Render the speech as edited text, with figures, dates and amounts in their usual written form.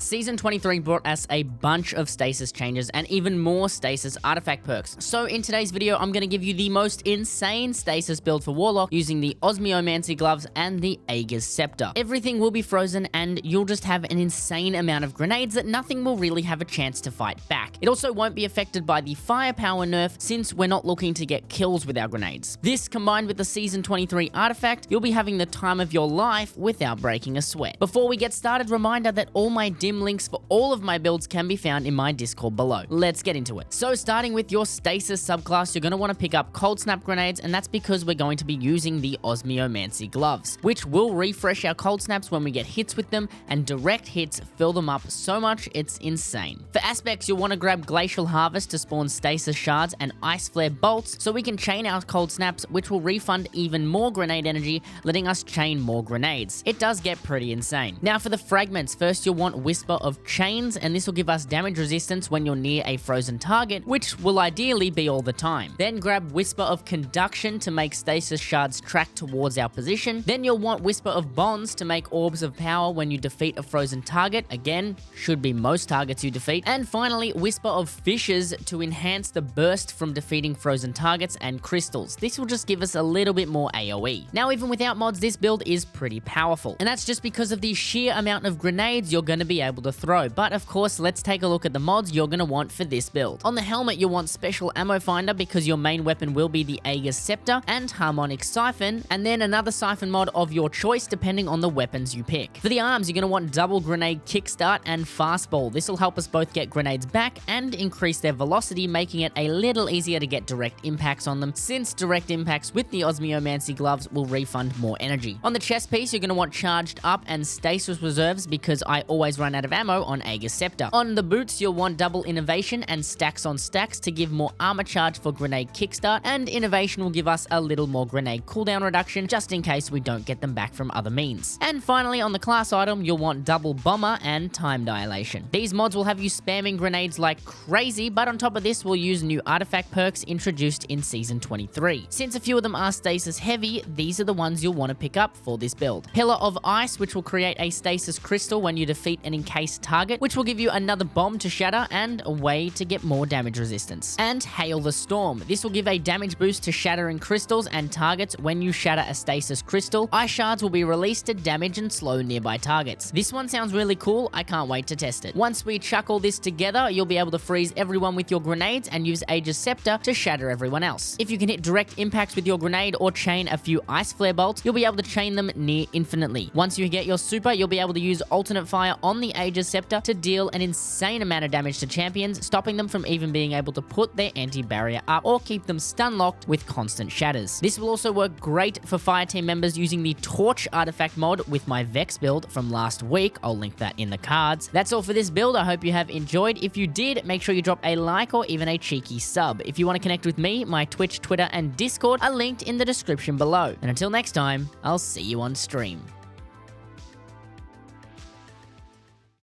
Season 23 brought us a bunch of stasis changes and even more stasis artifact perks. So in today's video, I'm going to give you the most insane stasis build for Warlock using the Osmiomancy gloves and the Aegis scepter. Everything will be frozen and you'll just have an insane amount of grenades that nothing will really have a chance to fight back. It also won't be affected by the firepower nerf since we're not looking to get kills with our grenades. This combined with the Season 23 artifact, you'll be having the time of your life without breaking a sweat. Before we get started, reminder that all my dim links for all of my builds can be found in my Discord below. Let's get into it. So starting with your stasis subclass, you're going to want to pick up cold snap grenades, and that's because we're going to be using the Osmiomancy gloves, which will refresh our cold snaps when we get hits with them, and direct hits fill them up so much it's insane. For aspects, you'll want to grab Glacial Harvest to spawn stasis shards and Ice Flare bolts so we can chain our cold snaps, which will refund even more grenade energy, letting us chain more grenades. It does get pretty insane. Now for the fragments, first you'll want Whisper of Chains, and this will give us damage resistance when you're near a frozen target, which will ideally be all the time. Then grab Whisper of Conduction to make stasis shards track towards our position. Then you'll want Whisper of Bonds to make orbs of power when you defeat a frozen target. Again, should be most targets you defeat. And finally, Whisper of Fishes to enhance the burst from defeating frozen targets and crystals. This will just give us a little bit more AoE. Now, even without mods, this build is pretty powerful, and that's just because of the sheer amount of grenades you're going to be able to throw. But of course, let's take a look at the mods you're going to want for this build. On the helmet, you'll want Special Ammo Finder because your main weapon will be the Aegis Scepter and Harmonic Siphon, and then another Siphon mod of your choice depending on the weapons you pick. For the arms, you're going to want Double Grenade Kickstart and Fastball. This will help us both get grenades back and increase their velocity, making it a little easier to get direct impacts on them, since direct impacts with the Osmiomancy gloves will refund more energy. On the chest piece, you're going to want Charged Up and Stasis Reserves because I always run out of ammo on Aegis Scepter. On the boots, you'll want Double Innovation and Stacks on Stacks to give more armor charge for grenade kickstart, and Innovation will give us a little more grenade cooldown reduction just in case we don't get them back from other means. And finally, on the class item, you'll want Double Bomber and Time Dilation. These mods will have you spamming grenades like crazy, but on top of this, we'll use new artifact perks introduced in Season 23. Since a few of them are stasis heavy, these are the ones you'll want to pick up for this build. Pillar of Ice, which will create a stasis crystal when you defeat an encased target, which will give you another bomb to shatter and a way to get more damage resistance. And Hail the Storm. This will give a damage boost to shattering crystals and targets when you shatter a stasis crystal. Ice shards will be released to damage and slow nearby targets. This one sounds really cool. I can't wait to test it. Once we chuck all this together, you'll be able to freeze everyone with your grenades and use Aegis Scepter to shatter everyone else. If you can hit direct impacts with your grenade or chain a few Ice Flare bolts, you'll be able to chain them near infinitely. Once you get your super, you'll be able to use Alternate Fire on the Aegis Scepter to deal an insane amount of damage to champions, stopping them from even being able to put their anti-barrier up or keep them stun locked with constant shatters. This will also work great for fire team members using the Torch artifact mod with my Vex build from last week. I'll link that in the cards. That's all for this build. I hope you have enjoyed. If you did, make sure you drop a like or even a cheeky sub. If you want to connect with me, my Twitch, Twitter, and Discord are linked in the description below. And until next time, I'll see you on stream.